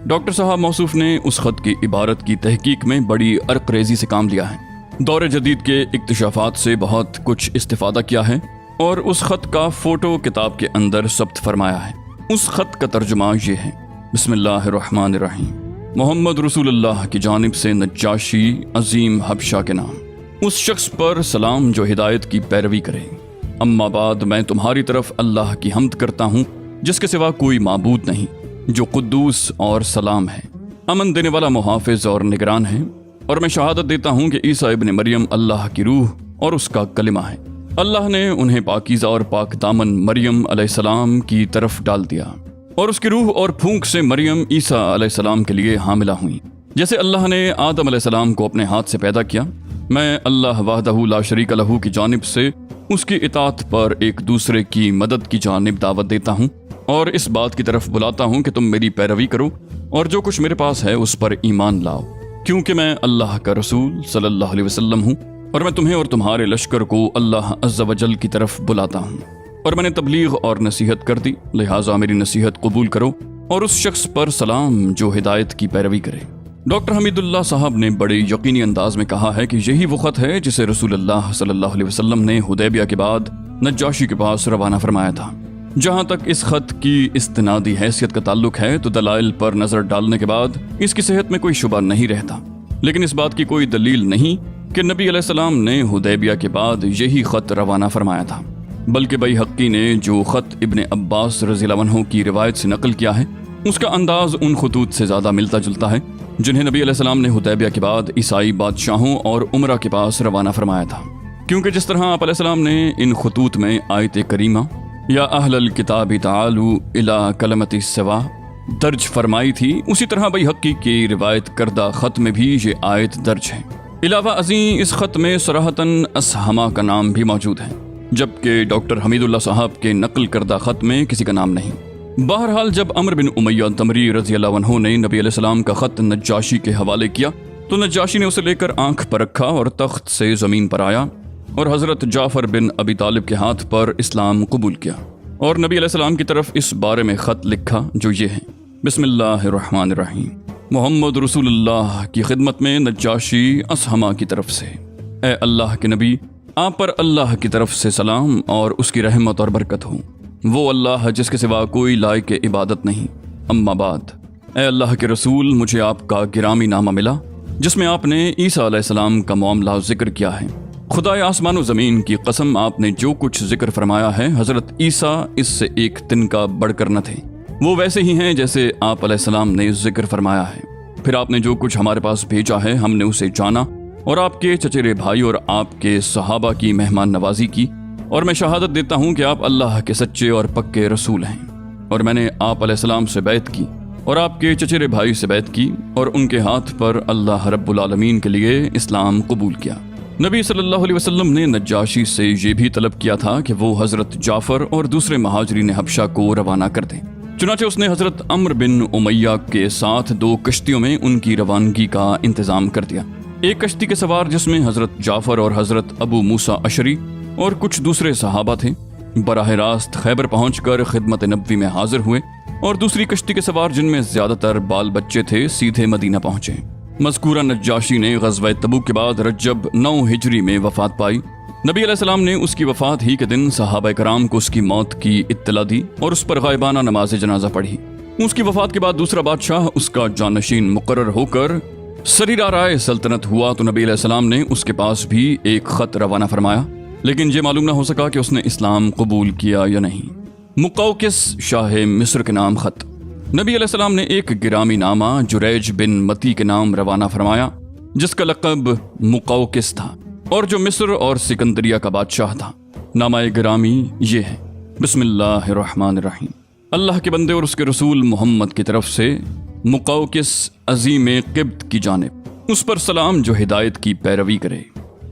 Doctor صاحب موصوف نے اس خط کی عبارت کی تحقیق میں بڑی عرق ریزی سے کام لیا ہے، دور جدید کے اکتشافات سے بہت کچھ استفادہ کیا ہے اور اس خط کا فوٹو کتاب کے اندر ثبت فرمایا ہے۔ اس خط کا ترجمہ یہ ہے: بسم اللہ الرحمن الرحیم، محمد رسول اللہ کی جانب سے نجاشی عظیم حبشہ کے نام، اس شخص پر سلام جو ہدایت کی پیروی کرے۔ اما بعد، میں تمہاری طرف اللہ کی حمد کرتا ہوں جس کے سوا کوئی معبود نہیں، جو قدوس اور سلام ہے، امن دینے والا محافظ اور نگران ہے، اور میں شہادت دیتا ہوں کہ عیسیٰ ابن مریم اللہ کی روح اور اس کا کلمہ ہے۔ اللہ نے انہیں پاکیزہ اور پاک دامن مریم علیہ السلام کی طرف ڈال دیا، اور اس کی روح اور پھونک سے مریم عیسیٰ علیہ السلام کے لیے حاملہ ہوئیں۔ جیسے اللہ نے آدم علیہ السلام کو اپنے ہاتھ سے پیدا کیا، میں اللہ وحدہ لا شریک لہ کی جانب سے اس کی اطاعت پر ایک دوسرے کی مدد کی جانب دعوت دیتا ہوں، اور اس بات کی طرف بلاتا ہوں کہ تم میری پیروی کرو اور جو کچھ میرے پاس ہے اس پر ایمان لاؤ، کیونکہ میں اللہ کا رسول صلی اللہ علیہ وسلم ہوں، اور میں تمہیں اور تمہارے لشکر کو اللہ عز و جل کی طرف بلاتا ہوں، اور میں نے تبلیغ اور نصیحت کر دی، لہٰذا میری نصیحت قبول کرو اور اس شخص پر سلام جو ہدایت کی پیروی کرے۔ ڈاکٹر حمید اللہ صاحب نے بڑے یقینی انداز میں کہا ہے کہ یہی وہ خط ہے جسے رسول اللہ صلی اللہ علیہ وسلم نے حدیبیہ کے بعد نجاشی کے پاس روانہ فرمایا تھا۔ جہاں تک اس خط کی استنادی حیثیت کا تعلق ہے تو دلائل پر نظر ڈالنے کے بعد اس کی صحت میں کوئی شبہ نہیں رہتا، لیکن اس بات کی کوئی دلیل نہیں کہ نبی علیہ السلام نے حدیبیہ کے بعد یہی خط روانہ فرمایا تھا، بلکہ بیہقی نے جو خط ابن عباس رضی اللہ عنہ کی روایت سے نقل کیا ہے اس کا انداز ان خطوط سے زیادہ ملتا جلتا ہے جنہیں نبی علیہ السلام نے حدیبیہ کے بعد عیسائی بادشاہوں اور عمرہ کے پاس روانہ فرمایا تھا، کیونکہ جس طرح آپ علیہ السلام نے ان خطوط میں آیت کریمہ یا اہل الکتاب تعالوا الی کلمۃ سواء درج فرمائی تھی، اسی طرح بیہقی کی روایت کردہ خط میں بھی یہ آیت درج ہے۔ علاوہ ازیں اس خط میں صراحتاً اسہمہ کا نام بھی موجود ہے، جبکہ ڈاکٹر حمید اللہ صاحب کے نقل کردہ خط میں کسی کا نام نہیں۔ بہرحال جب عمرو بن امیہ تمری رضی اللہ عنہ نے نبی علیہ السلام کا خط نجاشی کے حوالے کیا تو نجاشی نے اسے لے کر آنکھ پر رکھا اور تخت سے زمین پر آیا اور حضرت جعفر بن ابی طالب کے ہاتھ پر اسلام قبول کیا، اور نبی علیہ السلام کی طرف اس بارے میں خط لکھا جو یہ ہے: بسم اللہ الرحمن الرحیم، محمد رسول اللہ کی خدمت میں نجاشی اسہمہ کی طرف سے۔ اے اللہ کے نبی، آپ پر اللہ کی طرف سے سلام اور اس کی رحمت اور برکت ہو، وہ اللہ جس کے سوا کوئی لائق عبادت نہیں۔ اما بعد، اے اللہ کے رسول، مجھے آپ کا گرامی نامہ ملا جس میں آپ نے عیسیٰ علیہ السلام کا معاملہ ذکر کیا ہے۔ خدائے آسمان و زمین کی قسم، آپ نے جو کچھ ذکر فرمایا ہے حضرت عیسیٰ اس سے ایک تنکا بڑھ کر نہ تھے، وہ ویسے ہی ہیں جیسے آپ علیہ السلام نے ذکر فرمایا ہے۔ پھر آپ نے جو کچھ ہمارے پاس بھیجا ہے ہم نے اسے جانا اور آپ کے چچیرے بھائی اور آپ کے صحابہ کی مہمان نوازی کی، اور میں شہادت دیتا ہوں کہ آپ اللہ کے سچے اور پکے رسول ہیں، اور میں نے آپ علیہ السلام سے بیعت کی اور آپ کے چچیرے بھائی سے بیعت کی اور ان کے ہاتھ پر اللہ رب العالمین کے لیے اسلام قبول کیا۔ نبی صلی اللہ علیہ وسلم نے نجاشی سے یہ بھی طلب کیا تھا کہ وہ حضرت جعفر اور دوسرے مہاجرین حبشہ کو روانہ کر دیں، چنانچہ اس نے حضرت عمرو بن امیہ کے ساتھ 2 کشتیوں میں ان کی روانگی کا انتظام کر دیا۔ ایک کشتی کے سوار جس میں حضرت جعفر اور حضرت ابو موسیٰ اشعری اور کچھ دوسرے صحابہ تھے، براہ راست خیبر پہنچ کر خدمت نبوی میں حاضر ہوئے، اور دوسری کشتی کے سوار جن میں زیادہ تر بال بچے تھے سیدھے مدینہ پہنچے۔ مذکورہ نجاشی نے غزوہ تبوک کے بعد رجب 9 ہجری میں وفات پائی۔ نبی علیہ السلام نے اس کی وفات ہی کے دن صحابہ کرام کو اس کی موت کی اطلاع دی اور اس پر غائبانہ نماز جنازہ پڑھی۔ اس کی وفات کے بعد دوسرا بادشاہ اس کا جانشین مقرر ہو کر سریرہ رائے سلطنت ہوا تو نبی علیہ السلام نے اس کے پاس بھی ایک خط روانہ فرمایا، لیکن یہ معلوم نہ ہو سکا کہ اس نے اسلام قبول کیا یا نہیں۔ مقوقس شاہ مصر کے نام خط۔ نبی علیہ السلام نے ایک گرامی نامہ جریج بن متی کے نام روانہ فرمایا جس کا لقب مقوقس تھا اور جو مصر اور سکندریہ کا بادشاہ تھا۔ نامہ گرامی یہ ہے: بسم اللہ الرحمن الرحیم، اللہ کے بندے اور اس کے رسول محمد کی طرف سے مقوقس عظیم قبط کی جانب، اس پر سلام جو ہدایت کی پیروی کرے۔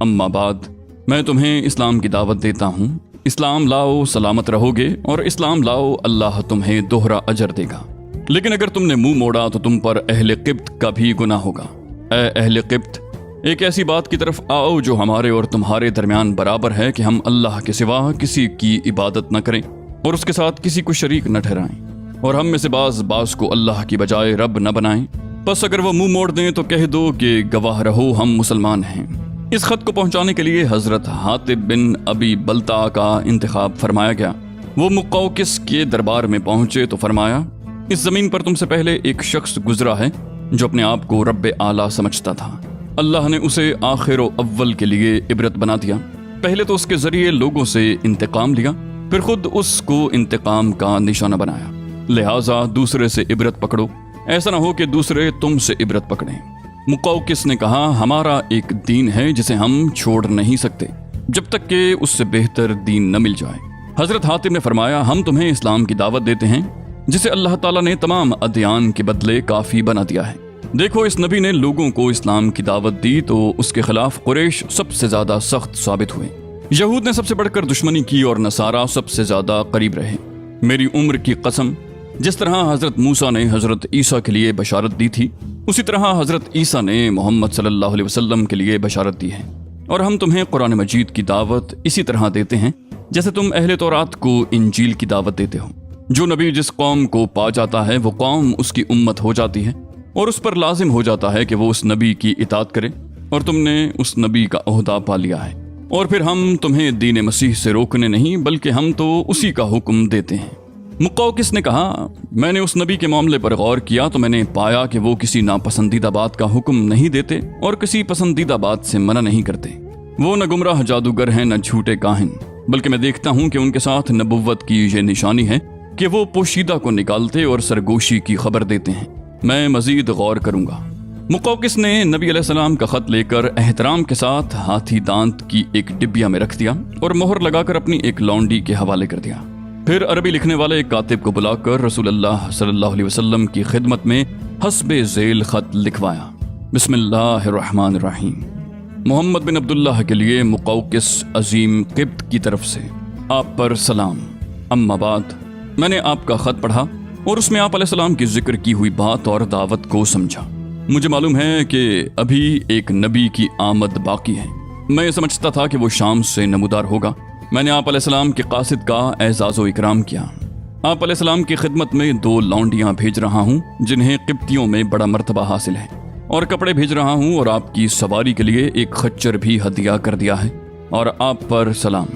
اما بعد، میں تمہیں اسلام کی دعوت دیتا ہوں، اسلام لاؤ سلامت رہو گے، اور اسلام لاؤ اللہ تمہیں دوہرا اجر دے گا، لیکن اگر تم نے منہ موڑا تو تم پر اہل قبط کا بھی گناہ ہوگا۔ اے اہل قبط، ایک ایسی بات کی طرف آؤ جو ہمارے اور تمہارے درمیان برابر ہے کہ ہم اللہ کے سوا کسی کی عبادت نہ کریں اور اس کے ساتھ کسی کو شریک نہ ٹھہرائیں۔ اور ہم میں سے بعض کو اللہ کی بجائے رب نہ بنائیں، بس اگر وہ منہ موڑ دیں تو کہہ دو کہ گواہ رہو ہم مسلمان ہیں۔ اس خط کو پہنچانے کے لیے حضرت حاطب بن ابی بلتع کا انتخاب فرمایا گیا۔ وہ مقوقس کے دربار میں پہنچے تو فرمایا، اس زمین پر تم سے پہلے ایک شخص گزرا ہے جو اپنے آپ کو رب اعلیٰ سمجھتا تھا۔ اللہ نے اسے آخر و اول کے لیے عبرت بنا دیا۔ پہلے تو اس کے ذریعے لوگوں سے انتقام لیا، پھر خود اس کو انتقام کا نشانہ بنایا۔ لہٰذا دوسرے سے عبرت پکڑو، ایسا نہ ہو کہ دوسرے تم سے عبرت پکڑیں۔ مقوقس نے کہا، ہمارا ایک دین ہے جسے ہم چھوڑ نہیں سکتے جب تک کہ اس سے بہتر دین نہ مل جائے۔ حضرت حاتم نے فرمایا، ہم تمہیں اسلام کی دعوت دیتے ہیں جسے اللہ تعالیٰ نے تمام ادیان کے بدلے کافی بنا دیا ہے۔ دیکھو، اس نبی نے لوگوں کو اسلام کی دعوت دی تو اس کے خلاف قریش سب سے زیادہ سخت ثابت ہوئے، یہود نے سب سے بڑھ کر دشمنی کی اور نصارہ سب سے زیادہ قریب رہے۔ میری عمر کی قسم، جس طرح حضرت موسیٰ نے حضرت عیسیٰ کے لیے بشارت دی تھی، اسی طرح حضرت عیسیٰ نے محمد صلی اللہ علیہ وسلم کے لیے بشارت دی ہے، اور ہم تمہیں قرآن مجید کی دعوت اسی طرح دیتے ہیں جیسے تم اہل تورات کو انجیل کی دعوت دیتے ہو۔ جو نبی جس قوم کو پا جاتا ہے وہ قوم اس کی امت ہو جاتی ہے، اور اس پر لازم ہو جاتا ہے کہ وہ اس نبی کی اطاعت کرے، اور تم نے اس نبی کا عہدہ پا لیا ہے۔ اور پھر ہم تمہیں دین مسیح سے روکنے نہیں بلکہ ہم تو اسی کا حکم دیتے ہیں۔ مقوقس نے کہا، میں نے اس نبی کے معاملے پر غور کیا تو میں نے پایا کہ وہ کسی ناپسندیدہ بات کا حکم نہیں دیتے اور کسی پسندیدہ بات سے منع نہیں کرتے۔ وہ نہ گمراہ جادوگر ہیں نہ جھوٹے کاہن، بلکہ میں دیکھتا ہوں کہ ان کے ساتھ نبوت کی یہ نشانی ہے کہ وہ پوشیدہ کو نکالتے اور سرگوشی کی خبر دیتے ہیں۔ میں مزید غور کروں گا۔ مقوقس نے نبی علیہ السلام کا خط لے کر احترام کے ساتھ ہاتھی دانت کی ایک ڈبیا میں رکھ دیا اور مہر لگا کر اپنی ایک لونڈی کے حوالے کر دیا۔ پھر عربی لکھنے والے ایک کاتب کو بلا کر رسول اللہ صلی اللہ علیہ وسلم کی خدمت میں حسب ذیل خط لکھوایا۔ بسم اللہ الرحمن الرحیم۔ محمد بن عبداللہ کے لیے مقوقس عظیم قبط کی طرف سے، آپ پر سلام۔ اما بعد، میں نے آپ کا خط پڑھا اور اس میں آپ علیہ السلام کی ذکر کی ہوئی بات اور دعوت کو سمجھا۔ مجھے معلوم ہے کہ ابھی ایک نبی کی آمد باقی ہے۔ میں سمجھتا تھا کہ وہ شام سے نمودار ہوگا۔ میں نے آپ علیہ السلام کے قاصد کا اعزاز و اکرام کیا۔ آپ علیہ السلام کی خدمت میں 2 لونڈیاں بھیج رہا ہوں جنہیں قبطیوں میں بڑا مرتبہ حاصل ہے، اور کپڑے بھیج رہا ہوں، اور آپ کی سواری کے لیے ایک خچر بھی ہدیہ کر دیا ہے، اور آپ پر سلام۔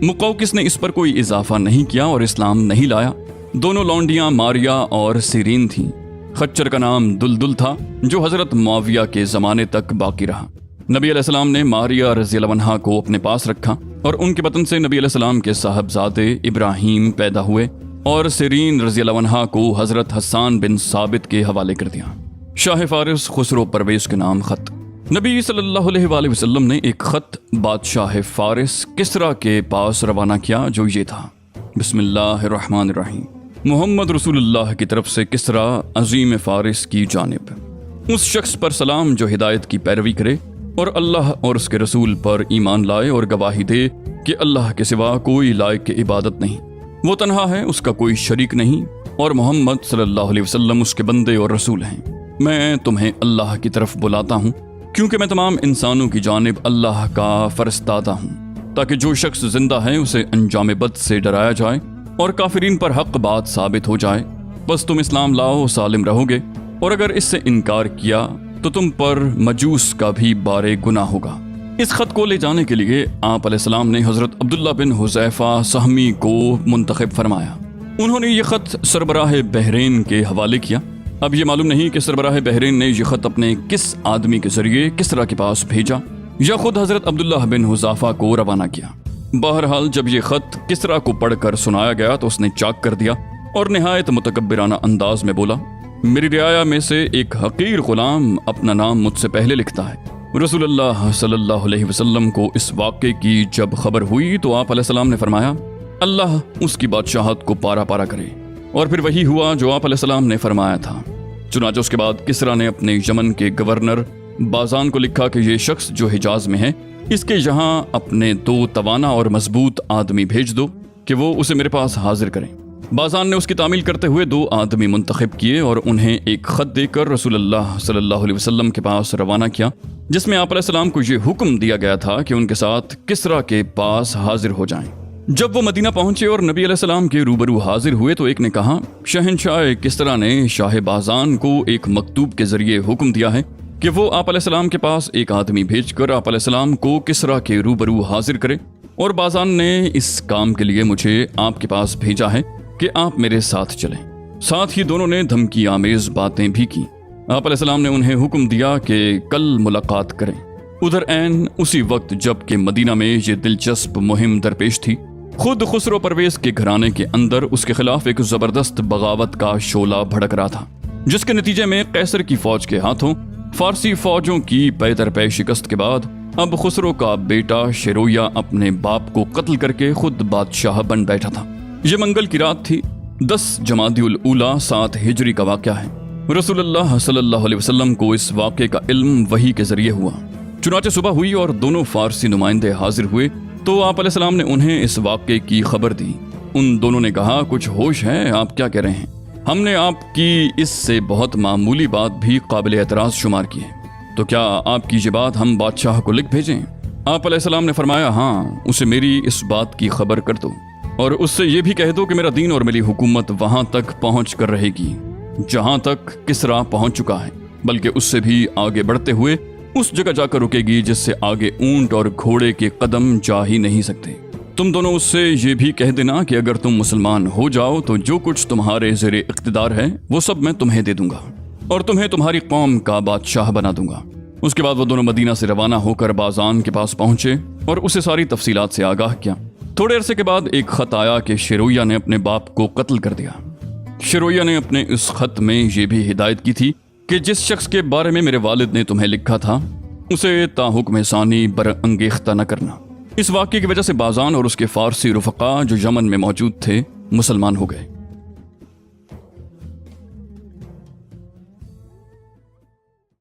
مقوقس نے اس پر کوئی اضافہ نہیں کیا اور اسلام نہیں لایا۔ دونوں لونڈیاں ماریا اور سیرین تھیں۔ خچر کا نام دلدل تھا جو حضرت معاویہ کے زمانے تک باقی رہا۔ نبی علیہ السلام نے ماریا رضی اللہ عنہا کو اپنے پاس رکھا، اور ان کے بطن سے نبی علیہ السلام کے صاحبزادے ابراہیم پیدا ہوئے، اور سیرین رضی اللہ عنہا کو حضرت حسان بن ثابت کے حوالے کر دیا۔ شاہ فارس خسرو پرویز کے نام خط۔ نبی صلی اللہ علیہ وآلہ وسلم نے ایک خط بادشاہ فارس کسریٰ کے پاس روانہ کیا جو یہ تھا، بسم اللہ الرحمن الرحیم، محمد رسول اللہ کی طرف سے کسریٰ عظیم فارس کی جانب، اس شخص پر سلام جو ہدایت کی پیروی کرے اور اللہ اور اس کے رسول پر ایمان لائے اور گواہی دے کہ اللہ کے سوا کوئی لائق کی عبادت نہیں، وہ تنہا ہے، اس کا کوئی شریک نہیں، اور محمد صلی اللہ علیہ وسلم اس کے بندے اور رسول ہیں۔ میں تمہیں اللہ کی طرف بلاتا ہوں کیونکہ میں تمام انسانوں کی جانب اللہ کا فرستادہ ہوں، تاکہ جو شخص زندہ ہے اسے انجام بد سے ڈرایا جائے اور کافرین پر حق بات ثابت ہو جائے۔ بس تم اسلام لاؤ، سالم رہو گے، اور اگر اس سے انکار کیا تو تم پر مجوس کا بھی بارے گناہ ہوگا۔ اس خط کو لے جانے کے لیے آپ علیہ السلام نے حضرت عبداللہ بن حذیفہ سہمی کو منتخب فرمایا۔ انہوں نے یہ خط سربراہ بحرین کے حوالے کیا۔ اب یہ معلوم نہیں کہ سربراہ بحرین نے یہ خط اپنے کس آدمی کے ذریعے کسریٰ کے پاس بھیجا یا خود حضرت عبداللہ بن حذیفہ کو روانہ کیا۔ بہرحال جب یہ خط کسریٰ کو پڑھ کر سنایا گیا تو اس نے چاک کر دیا اور نہایت متکبرانہ انداز میں بولا، میری رعایا میں سے ایک حقیر غلام اپنا نام مجھ سے پہلے لکھتا ہے۔ رسول اللہ صلی اللہ علیہ وسلم کو اس واقعے کی جب خبر ہوئی تو آپ علیہ السلام نے فرمایا، اللہ اس کی بادشاہت کو پارا پارا کرے، اور پھر وہی ہوا جو آپ علیہ السلام نے فرمایا تھا۔ چنانچہ اس کے بعد کسریٰ نے اپنے یمن کے گورنر بازان کو لکھا کہ یہ شخص جو حجاز میں ہے، اس کے یہاں اپنے 2 توانا اور مضبوط آدمی بھیج دو کہ وہ اسے میرے پاس حاضر کریں۔ بازان نے اس کی تعمیل کرتے ہوئے 2 آدمی منتخب کیے اور انہیں ایک خط دے کر رسول اللہ صلی اللہ علیہ وسلم کے پاس روانہ کیا، جس میں آپ علیہ السلام کو یہ حکم دیا گیا تھا کہ ان کے ساتھ کسریٰ کے پاس حاضر ہو جائیں۔ جب وہ مدینہ پہنچے اور نبی علیہ السلام کے روبرو حاضر ہوئے تو ایک نے کہا، شہنشاہ کسرا نے شاہ بازان کو ایک مکتوب کے ذریعے حکم دیا ہے کہ وہ آپ علیہ السلام کے پاس ایک آدمی بھیج کر آپ علیہ السلام کو کسرا کے روبرو حاضر کرے، اور بازان نے اس کام کے لیے مجھے آپ کے پاس بھیجا ہے کہ آپ میرے ساتھ چلیں۔ ساتھ ہی دونوں نے دھمکی آمیز باتیں بھی کی۔ آپ علیہ السلام نے انہیں حکم دیا کہ کل ملاقات کریں۔ ادھر عین اسی وقت جب کہ مدینہ میں یہ دلچسپ مہم درپیش تھی، خود خسرو پرویز کے گھرانے کے اندر اس کے خلاف ایک زبردست بغاوت کا شعلہ بھڑک رہا تھا، جس کے نتیجے میں قیصر کی فوج کے ہاتھوں فارسی فوجوں کی پے در پے شکست کے بعد اب خسرو کا بیٹا شیرویہ اپنے باپ کو قتل کر کے خود بادشاہ بن بیٹھا تھا۔ یہ منگل کی رات تھی، 10 جمادی الاولیٰ 7 ہجری کا واقعہ ہے۔ رسول اللہ صلی اللہ علیہ وسلم کو اس واقعے کا علم وحی کے ذریعے ہوا۔ چنانچہ صبح ہوئی اور دونوں فارسی نمائندے حاضر ہوئے تو آپ علیہ السلام نے انہیں اس واقعے کی خبر دی۔ ان دونوں نے کہا، کچھ ہوش ہے؟ آپ کیا کہہ رہے ہیں؟ ہم نے آپ کی اس سے بہت معمولی بات بھی قابل اعتراض شمار کی ہے، تو کیا آپ کی یہ بات ہم بادشاہ کو لکھ بھیجیں؟ آپ علیہ السلام نے فرمایا، ہاں، اسے میری اس بات کی خبر کر دو اور اس سے یہ بھی کہہ دو کہ میرا دین اور میری حکومت وہاں تک پہنچ کر رہے گی جہاں تک کسرا پہنچ چکا ہے، بلکہ اس سے بھی آگے بڑھتے ہوئے اس جگہ جا کر رکے گی جس سے آگے اونٹ اور گھوڑے کے قدم جا ہی نہیں سکتے۔ تم دونوں اس سے یہ بھی کہہ دینا کہ اگر تم مسلمان ہو جاؤ تو جو کچھ تمہارے زیر اقتدار ہے وہ سب میں تمہیں دے دوں گا اور تمہیں تمہاری قوم کا بادشاہ بنا دوں گا۔ اس کے بعد وہ دونوں مدینہ سے روانہ ہو کر بازان کے پاس پہنچے اور اسے ساری تفصیلات سے آگاہ کیا۔ تھوڑے عرصے کے بعد ایک خط آیا کہ شیرویہ نے اپنے باپ کو قتل کر دیا۔ شیرویہ نے اپنے اس خط میں یہ بھی ہدایت کی تھی کہ جس شخص کے بارے میں میرے والد نے تمہیں لکھا تھا اسے تا حکم ثانی برانگیختہ نہ کرنا۔ اس واقعے کی وجہ سے بازان اور اس کے فارسی رفقا جو یمن میں موجود تھے مسلمان ہو گئے۔